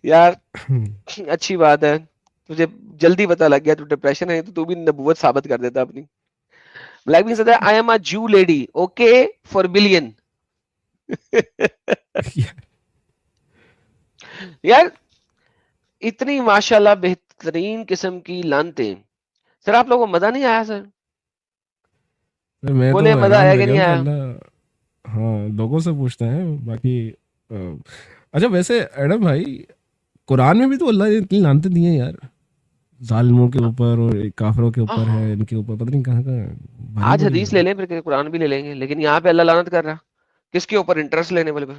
یار اچھی بات ہے تجھے جلدی پتا لگ گیا تو ڈپریشن ہے تو بھی نبوت ثابت کر دیتا اپنی. بلیک بینگ کہتا ہے آئی ایم اے جو لیڈی اوکے فار بلین. یار اتنی ماشاءاللہ بہترین قسم کی لانتے سر آپ لوگوں کو مزہ نہیں آیا سر. میں تو بولے مزہ حیران آیا رہ کہ گیا نہیں ہوں کہ آیا. اللہ. ہاں لوگوں سے پوچھتے ہیں باقی. اچھا ویسے ایڈم بھائی قرآن میں بھی تو اللہ نے اتنی لعنتیں دی ہیں یار ظالموں کے اوپر اور کافروں کے اوپر ہے ان کے اوپر پتہ نہیں کہاں کہاں. آج حدیث لے لیں پھر قرآن بھی لے لیں گے لیکن یہاں پہ اللہ لعنت کر رہا کس کے اوپر انٹرسٹ لینے والے پہ.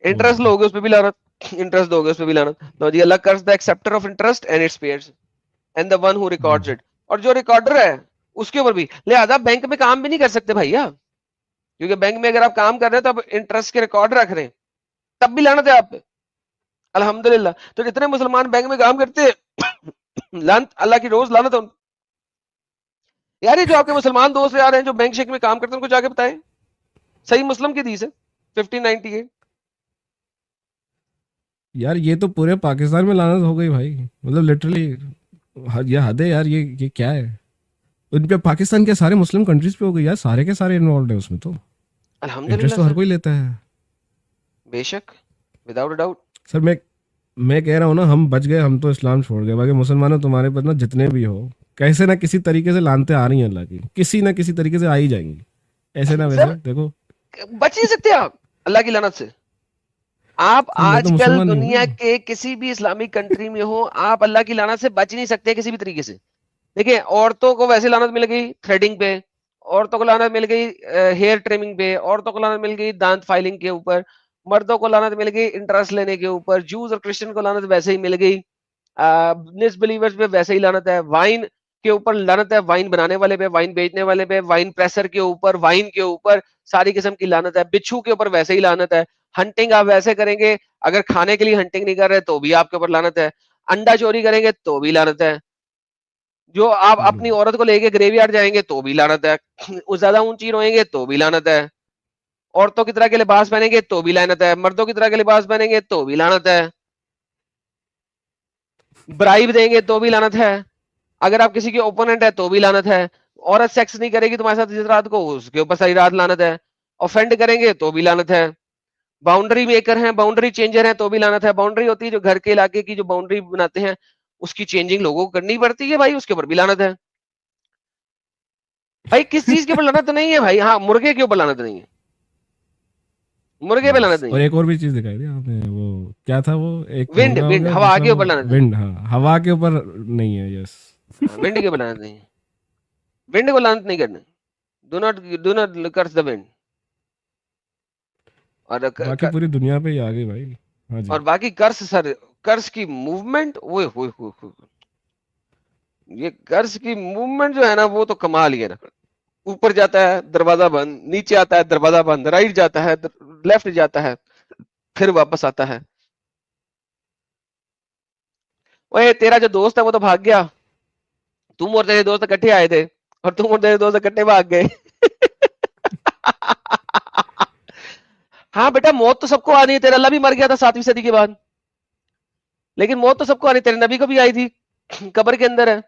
انٹرسٹ لو گے اس پہ بھی لعنت انٹرسٹ دو گے اس پہ بھی لعنت. لو جی Allah curses the accepter of interest and its payers and the one who records it. اور جو ریکارڈر ہے اس کے اوپر بھی لہذا بینک میں کام بھی نہیں کر سکتے بھیا کیونکہ بینک میں اگر آپ کام کر رہے ہیں تو آپ انٹرسٹ کے ریکارڈ رکھ رہے ہیں تب بھی لعنت ہے آپ پہ. الحمدللہ تو جتنے مسلمان بینک میں کام کرتے ہیں لعنت اللہ کی روز لعنت. یار یہ جو آپ کے مسلمان دوست یار ہیں جو بینک شیک میں کام کرتے ہیں ان کو جا کے بتائیں صحیح مسلم کی حدیث ہے 1598. یار یہ تو پورے پاکستان میں لعنت ہو گئی بھائی مطلب لٹرلی یہ حد ہے یار. یہ کیا ہے ان پہ پاکستان کے سارے مسلم کنٹریز پہ ہو گئی یار سارے کے سارے انوالوڈ ہیں اس میں. تو انٹرسٹ تو ہر کوئی لیتا ہے بے شک وداؤٹ ڈاؤٹ. سر میں کہہ رہا ہوں نا ہم بچ گئے ہم تو اسلام چھوڑ گئے باقی مسلمانوں تمہارے پاس نا جتنے بھی ہو کیسے نہ کسی طریقے سے لانتے آ رہی ہیں اللہ کی کسی نہ کسی طریقے سے آ ہی جائیں گی ایسے نہ ویسے. دیکھو بچ نہیں سکتے آپ اللہ کی لعنت سے. آپ میں تو آج کل مسلمان نہیں ہوں دنیا نا. کے کسی بھی اسلامک کنٹری میں ہو آپ اللہ کی لعنت سے بچ نہیں سکتے کسی بھی طریقے سے. دیکھیں عورتوں کو ویسے لعنت مل گئی تھریڈنگ پہ عورتوں کو لعنت مل گئی ہیئر ٹریمنگ پہ عورتوں کو لعنت مل گئی دانت فائلنگ کے اوپر مردوں کو لعنت مل گئی انٹرسٹ لینے کے اوپر جوز اور کرسچن کو لعنت ویسے ہی مل گئی نس بلیورز پہ ویسے ہی لعنت ہے وائن کے اوپر لعنت ہے وائن بنانے والے پہ وائن بیچنے والے پہ وائن پریسر کے اوپر وائن کے اوپر ساری قسم کی لعنت ہے بچھو کے اوپر ویسے ہی لعنت ہے ہنٹنگ آپ ویسے کریں گے اگر کھانے کے لیے ہنٹنگ نہیں کر رہے تو بھی آپ کے اوپر لعنت ہے انڈا چوری کریں گے تو بھی لعنت ہے جو آپ اپنی عورت کو لے کے گریوی یارڈ جائیں گے تو بھی لعنت ہے زیادہ اونچی روئیں گے تو بھی لعنت ہے عورتوں کی طرح کے لباس پہنیں گے تو بھی لعنت ہے مردوں کی طرح کے لباس پہنیں گے تو بھی لعنت ہے برائب دیں گے تو بھی لعنت ہے اگر آپ کسی کے اوپوننٹ ہے تو بھی لعنت ہے عورت سیکس نہیں کرے گی تمہارے ساتھ جس رات کو اس کے اوپر ساری رات لعنت ہے اوفینڈ کریں گے تو بھی لعنت ہے باؤنڈری میکر ہیں باؤنڈری چینجر ہیں تو بھی لعنت ہے باؤنڈری ہوتی ہے جو گھر کے علاقے کی جو باؤنڈری بناتے ہیں اس کی چینجنگ لوگوں کو کرنی پڑتی ہے بھائی اس کے اوپر بھی لعنت ہے بھائی کس چیز کے اوپر لعنت نہیں ہے بھائی ہاں مرغے کے اوپر لعنت نہیں ہے مرغے پہ لعنت نہیں اور ہے ایک اور بھی چیز دکھائی دی آپ نے وہ کیا تھا وہ ایک ونڈ مرغا ہو ونڈ گیا ہوا دوسرا کے وہ اوپر لعنت ہے ونڈ. ہاں ہوا کے اوپر نہیں ہے. یس ونڈ کے بلانا نہیں, ونڈ کو لانت نہیں کرنا, ڈو ناٹ کرس دا ونڈ. باقی پوری دنیا پہ ہی آ گئی بھائی. ہاں جی. اور باقی کرس سر, کرس کی موومنٹ, یہ کرس کی موومنٹ جو ہے نا وہ تو کمال ہی ہے نا. اوپر جاتا ہے دروازہ بند, نیچے آتا ہے دروازہ بند, رائٹ جاتا ہے لیفٹ جاتا ہے پھر واپس آتا ہے. اوے تیرا جو دوست ہے وہ تو بھاگ گیا, تم اور تیرے دوست اکٹھے آئے تھے اور تم اور تیرے دوست اکٹھے بھاگ گئے. ہاں بیٹا موت تو سب کو آنی ہے, تیرا اللہ بھی مر گیا تھا 7ویں صدی کے بعد, لیکن موت تو سب کو آنی, تیرے نبی کو بھی آئی تھی, قبر کے اندر ہے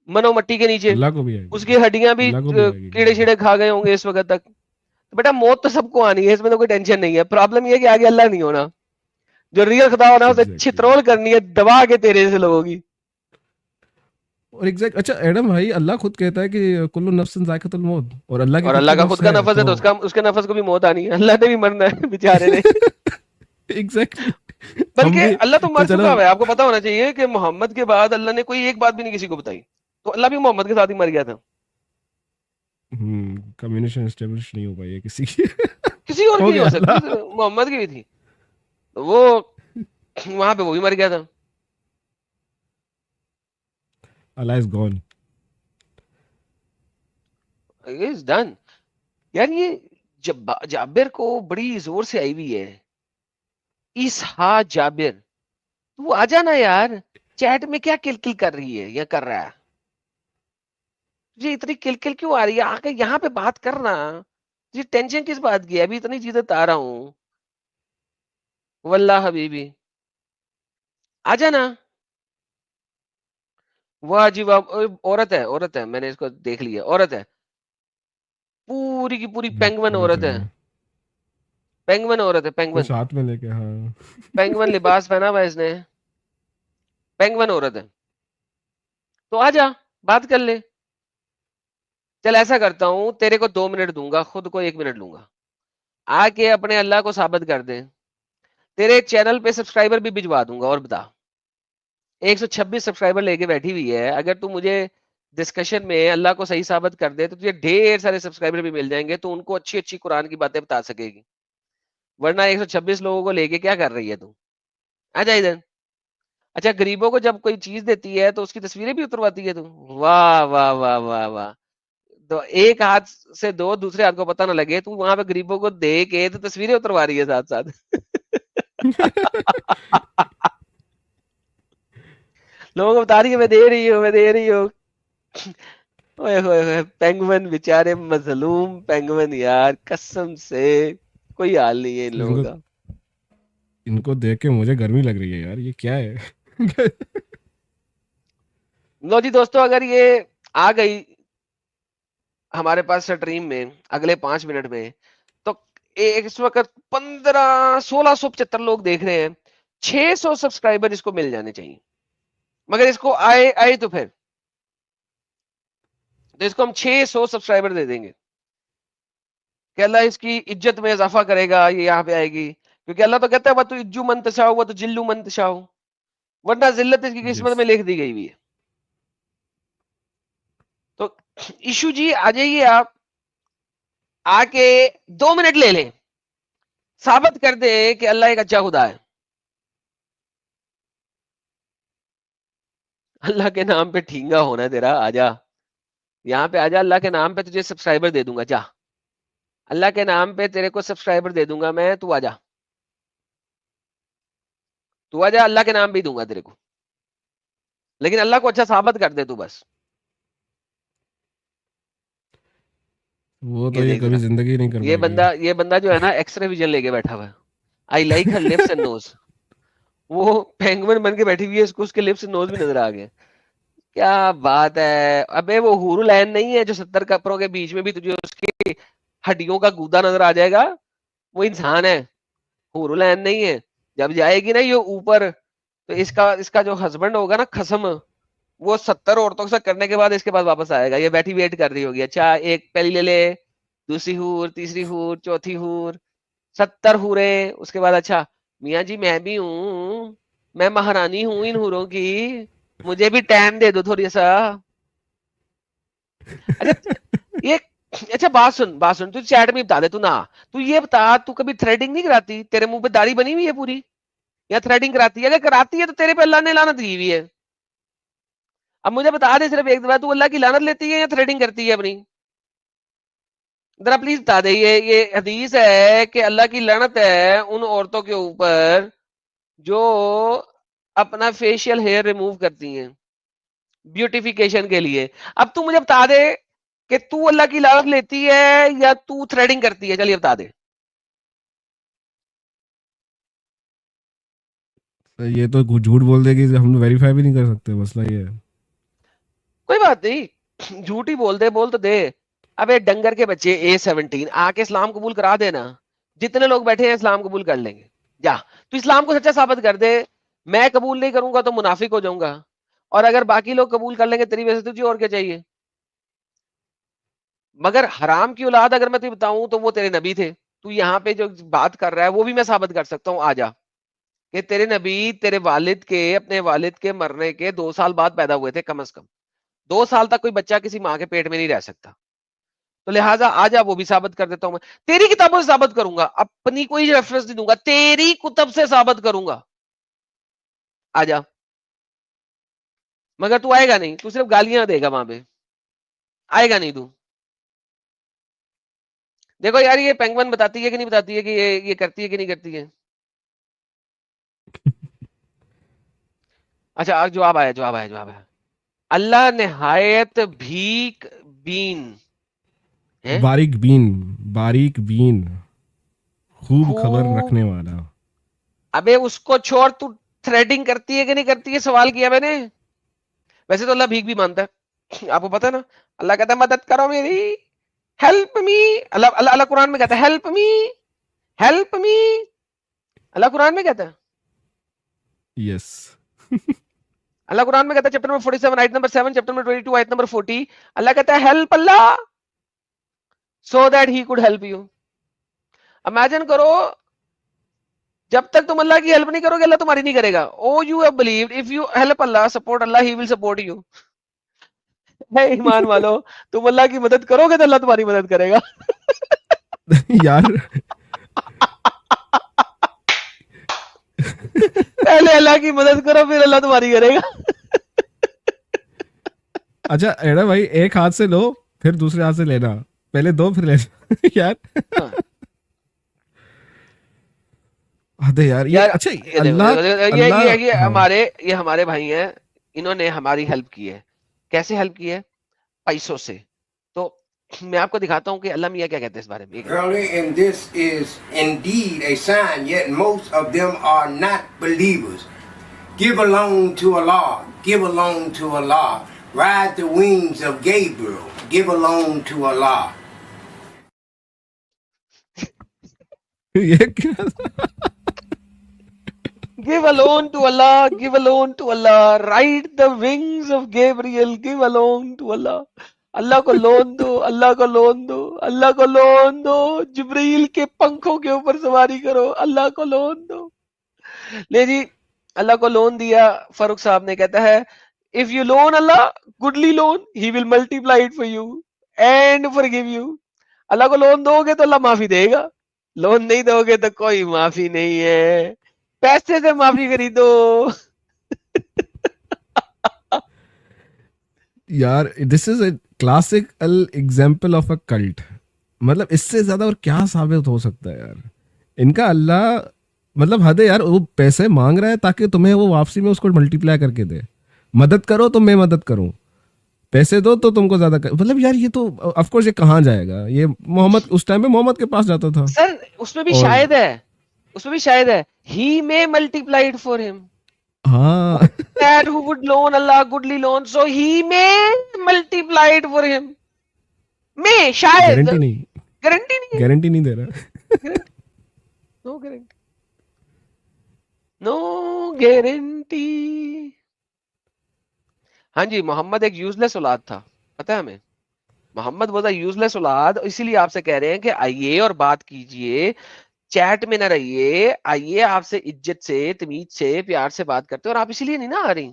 منو مٹی کے نیچے, اللہ کو بھی آئے اس گی, کی ہڈیاں بھی اللہ کو بھی آئے گی. کیڑے شیڑے کھا گئے ہوں گے اس وقت تک. بیٹا موت تو سب کو آنی ہے, اس میں تو کوئی ٹینشن نہیں ہے. پرابلم یہ ہے کہ آگے اللہ نہیں ہونا, جو ریئل خدا ہونا اسے ایگزیکٹلی. چھترول کرنی ہے دبا کے تیرے سے لوگوں کی. اور ایگزیکٹ, اچھا ایڈم بھائی, اللہ خود کہتا ہے کہ کل نفس ذائقۃ الموت, اور اللہ کی اور خود اللہ کی کا نفس خود کا ہے نفس ہے تو تو اس کے نفس کو بھی موت آنی ہے, اللہ نے بھی مرنا ہے بیچارے نے. ایگزیکٹلی. ہم بلکہ بھی اللہ تو تو مر چلو. چکا ہے, آپ کو پتا ہونا چاہیے کہ محمد کے بعد اللہ نے کوئی ایک بات بھی نہیں کسی کو بتائی, تو اللہ بھی محمد کے ساتھ ہی مر گیا تھا. کمیونیکیشن اسٹیبلش نہیں ہو پائی ہے کسی کی. کسی اور کی ہو نہیں ہو گیا سکتی, اللہ. محمد کی بھی تھی, وہ وہاں پہ وہ بھی مر گیا تھا. اللہ از گون. ڈن. یار یہ جابر کو بڑی زور سے آئی ہوئی ہے, اسحا جابر, تو آ جانا یار, چیٹ میں کیا کل کل کر رہی ہے یا کر رہا ہے, جی اتنی کل کل کیوں آ رہی ہے, آ کے یہاں پہ بات کرنا, جی ٹینشن کس بات کی ہے, ابھی اتنی چیزیں بتا رہا ہوں, واللہ حبیبی آ جانا. واہ جی واہ, عورت ہے, عورت ہے, میں نے اس کو دیکھ لیا, عورت ہے, پوری کی پوری پینگون پتہ عورت ہے, چلا پینگون عورت ہے, پینگون, کچھ ہاتھ میں لے کے. ہاں. پینگون لباس پہنا ہوا اس نے, پینگون عورت ہے, تو آ جا بات کر لے. چل ایسا کرتا ہوں, تیرے کو 2 منٹ دوں گا, خود کو 1 منٹ لوں گا, آ کے اپنے اللہ کو ثابت کر دے. تیرے چینل پہ سبسکرائبر بھی بھجوا دوں گا, اور بتا 126 سبسکرائبر لے کے بیٹھی ہوئی ہے, اگر تو مجھے ڈسکشن میں اللہ کو صحیح ثابت کر دے تو تجھے ڈھیر سارے سبسکرائبر بھی مل جائیں گے, تو ان کو اچھی اچھی قرآن کی باتیں بتا سکے گی. ورنہ 126 لوگوں کو لے کے کیا کر رہی ہے تو, آ جا ادھر. اچھا غریبوں کو جب کوئی چیز دیتی ہے تو اس کی تصویریں بھی اترواتی ہے تو, واہ واہ واہ واہ واہ, تو ایک ہاتھ سے دو, دوسرے ہاتھ کو پتہ نہ لگے, تو وہاں پہ غریبوں کو دے کے تو تصویریں اتروا رہی ہے ساتھ ساتھ. لوگوں کو بتا رہی ہے میں دے رہی ہوں, میں دے رہی ہوں. پینگون بیچارے مظلوم پینگون یار, قسم سے کوئی حال نہیں ہے ان لوگوں کا. ان کو دیکھ کے مجھے گرمی لگ رہی ہے یار, یہ کیا ہے. لو جی دوستو, اگر یہ آ گئی ہمارے پاس سٹریم میں اگلے 5 منٹ میں, تو اس وقت 1675 لوگ دیکھ رہے ہیں, 600 سبسکرائبر اس کو مل جانے چاہیے, مگر اس کو آئے تو پھر تو اس کو ہم 600 سبسکرائبر دے دیں گے کہ اللہ اس کی عزت میں اضافہ کرے گا, یہ یہاں پہ آئے گی, کیونکہ اللہ تو کہتا ہے وہ تو عجو منتشا ہوا تو جلو منتشا ہو, ورنہ ذلت اس کی قسمت میں لکھ دی گئی ہوئی ہے. تو ایشو جی آ جائیے, آپ آ کے 2 منٹ لے لیں, ثابت کر دے کہ اللہ ایک اچھا خدا ہے. اللہ کے نام پہ ٹھینگا ہونا ہے تیرا, آجا یہاں پہ, آجا, اللہ کے نام پہ تجھے سبسکرائبر دے دوں گا, جا اللہ کے نام پہ تیرے کو سبسکرائبر دے دوں گا میں, تو آجا, تو آجا, اللہ کے نام بھی دوں گا تیرے کو, لیکن اللہ کو اچھا ثابت کر دے تو بس. وہ تو یہ یہ دیکھ کبھی ذرا, زندگی نہیں کر پائے گی. یہ بندہ جو ہے نا ایکس رے ویژن لے کے بیٹھا ہوا ہے. I like her lips and nose, وہ پینگوئن بن کے بیٹھی ہوئی ہے, اس کو اس کے لپس نوز بھی نظر آ گئے. کیا بات ہے, ابے وہ حور العین نہیں ہے جو 70 کپڑوں کے بیچ میں بھی تجھے اس کی ہڈیوں کا گودا نظر آ جائے گا, وہ انسان ہے, حور العین نہیں ہے. جب جائے گی نا یہ اوپر, تو اس کا جو ہسبینڈ ہوگا نا خسم, وہ 70 عورتوں سے کرنے کے بعد اس کے بعد واپس آئے گا. یہ بیٹھی ویٹ کر رہی ہوگی, اچھا ایک پہلی لے لے, دوسری ہور, تیسری ہور, چوتھی ہور, 70 ہورے, اس کے بعد اچھا میاں جی میں بھی ہوں, میں مہارانی ہوں ان ہوروں کی, مجھے بھی ٹائم دے دو تھوڑی سا. اچھا یہ اچھا بات سن تو چیٹ میں بتا دے تو نا تو یہ بتا تو کبھی تھریڈنگ نہیں کراتی؟ تیرے منہ پہ داڑھی بنی ہوئی ہے پوری یا تھریڈنگ کراتی ہے؟ اگر کراتی ہے تو تیرے پہ اللہ نے لعنت کی ہوئی ہے. اب مجھے بتا دے صرف ایک دفعہ تو اللہ کی لعنت لیتی ہے یا تھریڈنگ کرتی ہے اپنی؟ ذرا پلیز بتا دے. یہ حدیث ہے کہ اللہ کی لعنت ہے ان عورتوں کے اوپر جو اپنا فیشیل ہیئر ریموو کرتی ہیں بیوٹیفیکیشن کے لیے. اب تو مجھے بتا دے کہ تو اللہ کی لعنت لیتی ہے یا تو تھریڈنگ کرتی ہے؟ چلیے بتا دے. یہ تو جھوٹ بول دے گی, ہم ویریفائی بھی نہیں کر سکتے, مسئلہ یہ ہے. کوئی بات نہیں, جھوٹ ہی بول تو دے. اب ایک ڈنگر کے بچے A17 آ کے اسلام قبول کرا دینا, جتنے لوگ بیٹھے ہیں اسلام قبول کر لیں گے. جا تو اسلام کو سچا ثابت کر دے. میں قبول نہیں کروں گا تو منافق ہو جاؤں گا, اور اگر باقی لوگ قبول کر لیں گے تیری وجہ سے تجھے اور کیا چاہیے. مگر حرام کی اولاد اگر میں تجھے بتاؤں تو وہ تیرے نبی تھے. تو یہاں پہ جو بات کر رہا ہے وہ بھی میں ثابت کر سکتا ہوں, آ جا کہ تیرے نبی تیرے والد کے اپنے والد کے مرنے کے 2 سال بعد پیدا ہوئے تھے کم از کم. 2 سال تک کوئی بچہ کسی ماں کے پیٹ میں نہیں رہ سکتا. تو لہٰذا آ جا وہ بھی ثابت کر دیتا ہوں. میں تیری کتابوں سے ثابت کروں گا, اپنی کوئی ریفرنس نہیں دوں گا, تیری کتب سے ثابت کروں گا. آ جا. مگر تو آئے گا نہیں, تو صرف گالیاں دے گا وہاں پہ, آئے گا نہیں تو. دیکھو یار یہ پینگون بتاتی ہے کہ نہیں بتاتی ہے کہ یہ کرتی ہے کہ نہیں کرتی ہے. اچھا جواب آیا. اللہ نہایت بھیک بین ہے, باریک بین خوب خبر رکھنے والا. ابے اس کو چھوڑ, تو تھریڈنگ کرتی ہے کہ نہیں کرتی ہے سوال کیا میں نے. ویسے تو اللہ بھیک بھی مانتا ہے, آپ کو پتا ہے نا. اللہ کہتا ہے مدد کرو میری, ہیلپ می. اللہ قرآن میں کہتا ہے ہیلپ می, ہیلپ می. اللہ قرآن میں کہتا ہے یس. اللہ قرآن میں کہتا ہے چیپٹر نمبر 47 آیت نمبر 7, چیپٹر نمبر 22 آیت نمبر 40. اللہ کہتا ہے help Allah so that he could help you. Imagine کرو جب تک تم اللہ کی ہیلپ نہیں کرو گے اللہ تمہاری نہیں کرے گا. O you have believed if you help Allah support Allah he will support you. ایمان والو, تم اللہ کی مدد کرو گے تو اللہ تمہاری مدد کرے گا. یار پہلے اللہ کی مدد کرو پھر اللہ تمہاری کرے گا. اچھا ایڈا بھائی, ایک ہاتھ سے لو پھر دوسرے ہاتھ سے لینا, پہلے دو پھر لینا. یار یار یہ اچھا یہ ہمارے بھائی ہیں, انہوں نے ہماری ہیلپ کی ہے. کیسے ہیلپ کی ہے؟ پیسوں سے. تو میں آپ کو دکھاتا ہوں کہ اللہ میاں کیا کہتے ہیں اس بارے میں. And this is indeed a sign, yet most of them are not believers. Give alone to Allah, give alone to Allah. Ride the wings of Gabriel, give alone to Allah. Give alone to Allah, give alone to Allah. Ride the wings of Gabriel, give alone to Allah. اللہ کو loan دو, اللہ کو loan دو, اللہ کو loan دو. جبریل کے پنکھوں کے اوپر سواری کرو, اللہ کو loan دو. لے جی اللہ کو لون دیا. فاروق صاحب نے کہتا ہے if you loan Allah goodly loan he will multiply it for you and forgive you. اللہ کو لون دو گے تو اللہ معافی دے گا, لون نہیں دو گے تو کوئی معافی نہیں ہے. پیسے سے معافی خریدو. یار this is a classical example of a cult. مطلب اس سے زیادہ اور کیا ثابت ہو سکتا ہے یار. ان کا اللہ مطلب حد ہے یار, وہ پیسے مانگ رہا ہے تاکہ تمہیں وہ واپسی میں اس کو ملٹیپلائی کر کے دے. مدد کرو تو میں مدد کروں, پیسے دو تو تم کو زیادہ مطلب یار یہ تو آف کورس یہ کہاں جائے گا. یہ محمد اس ٹائم پہ محمد کے پاس جاتا تھا سر, اس میں بھی شاید ہے, اس میں بھی شاید ہے he may multiply it for him. ہاں that who would loan Allah goodly loan so he may multiply it for him. میں شاید گارنٹی نہیں, گارنٹی نہیں, گارنٹی نہیں دے رہا. No guarantee, no guarantee. ہاں جی, محمد ایک یوز لیس اولاد تھا, پتہ ہے ہمیں. محمد واز اے یوز لیس اولاد, اسی لیے آپ سے کہہ رہے ہیں کہ آئیے اور بات کیجئے, چیٹ میں نہ رہیے, آئیے آپ سے عزت سے تمیز سے پیار سے بات کرتے, اور آپ اسی لیے نہیں نہ آ رہی.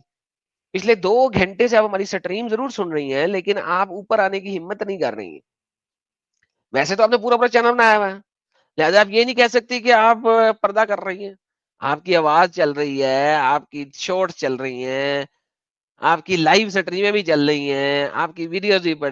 پچھلے 2 گھنٹے سے آپ ہماری سٹریم ضرور سن رہی ہیں لیکن آپ اوپر آنے کی ہمت نہیں کر رہی ہیں. ویسے تو آپ نے پورا اپنا چینل بنایا ہوا ہے, لہٰذا آپ یہ نہیں کہہ سکتی کہ آپ پردہ کر رہی ہیں. آپ کی آواز چل رہی ہے, آپ کی شارٹس چل رہی ہیں, آپ کی لائیو سٹریمیں بھی چل رہی ہیں, آپ کی ویڈیوز بھی پڑی